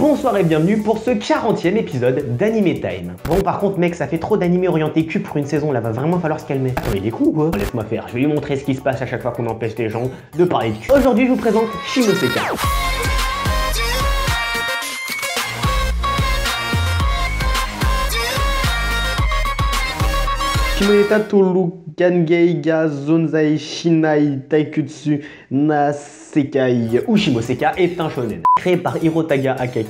Bonsoir et bienvenue pour ce 40e épisode d'Anime Time. Bon par contre mec, ça fait trop d'animé orienté cul pour une saison, là va vraiment falloir se calmer. Attends, il est con ou quoi? Laisse-moi faire, je vais lui montrer ce qui se passe à chaque fois qu'on empêche les gens de parler de cul. Aujourd'hui je vous présente Shimoseka. Shimoneta Toru Gangeiga Zonzai Shinai Taikutsu Nasekai ou Shimoseka est un shonen créé par Hirotaga Akaki.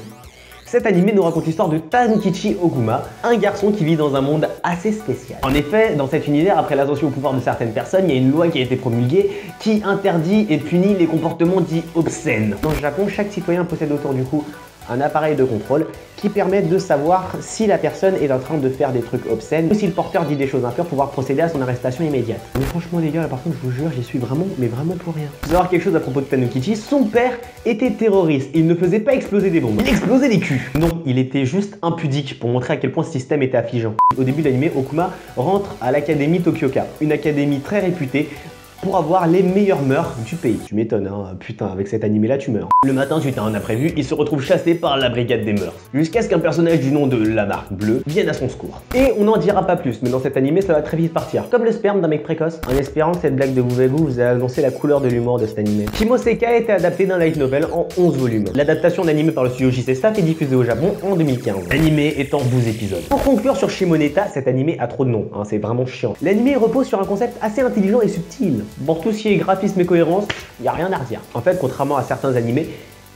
Cet animé nous raconte l'histoire de Tankichi Oguma, un garçon qui vit dans un monde assez spécial. En effet, dans cet univers, après l'ascension au pouvoir de certaines personnes, il y a une loi qui a été promulguée qui interdit et punit les comportements dits obscènes. Dans le Japon, chaque citoyen possède autour du cou un appareil de contrôle qui permet de savoir si la personne est en train de faire des trucs obscènes ou si le porteur dit des choses impures, pouvoir procéder à son arrestation immédiate. Mais franchement les gars, là par contre je vous jure, j'y suis vraiment, mais vraiment pour rien. Faut savoir quelque chose à propos de Tankichi, son père était terroriste, il ne faisait pas exploser des bombes, il explosait des culs. Non, il était juste impudique pour montrer à quel point ce système était affligeant. Au début de l'anime, Okuma rentre à l'académie Tokyoka, une académie très réputée pour avoir les meilleures mœurs du pays. Tu m'étonnes, hein, putain, avec cet animé là tu meurs. Le matin, suite à un imprévu, il se retrouve chassé par la brigade des mœurs, jusqu'à ce qu'un personnage du nom de la marque bleue vienne à son secours. Et on n'en dira pas plus, mais dans cet animé ça va très vite partir, comme le sperme d'un mec précoce. En espérant que cette blague de Gouvegou vous a annoncé la couleur de l'humour de cet animé. Shimoseka a été adapté d'un light novel en 11 volumes. L'adaptation d'anime par le studio JC Staff est diffusée au Japon en 2015. L'animé est en 12 épisodes. Pour conclure sur Shimoneta, cet animé a trop de noms, hein, c'est vraiment chiant. L'animé repose sur un concept assez intelligent et subtil. Pour tout ce qui est graphisme et cohérence, il n'y a rien à redire. En fait, contrairement à certains animés,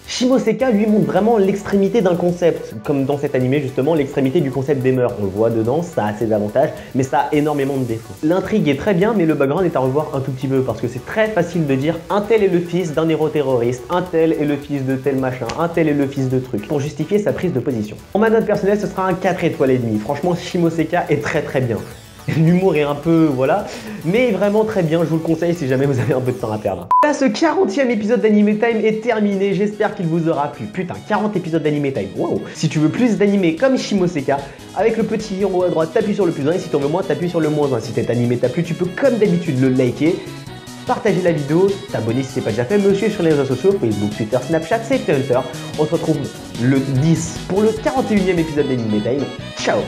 Shimoseka lui montre vraiment l'extrémité d'un concept, comme dans cet animé justement, l'extrémité du concept des mœurs. On le voit dedans, ça a ses avantages, mais ça a énormément de défauts. L'intrigue est très bien, mais le background est à revoir un tout petit peu, parce que c'est très facile de dire un tel est le fils d'un héros terroriste, un tel est le fils de tel machin, un tel est le fils de truc, pour justifier sa prise de position. En ma note personnelle, ce sera un 4 étoiles et demi. Franchement, Shimoseka est très bien. L'humour est un peu, voilà, mais vraiment très bien, je vous le conseille si jamais vous avez un peu de temps à perdre. Là, ce 40e épisode d'Anime Time est terminé, j'espère qu'il vous aura plu. Putain, 40 épisodes d'Anime Time, wow. Si tu veux plus d'animé comme Shimoseka, avec le petit i en haut à droite, t'appuies sur le plus 1, et si t'en veux moins, t'appuies sur le moins 1. Si cet animé t'a plu, tu peux comme d'habitude le liker, partager la vidéo, t'abonner si c'est pas déjà fait, me suivre sur les réseaux sociaux, Facebook, Twitter, Snapchat, Safety Hunter. On se retrouve le 10 pour le 41e épisode d'Anime Time. Ciao.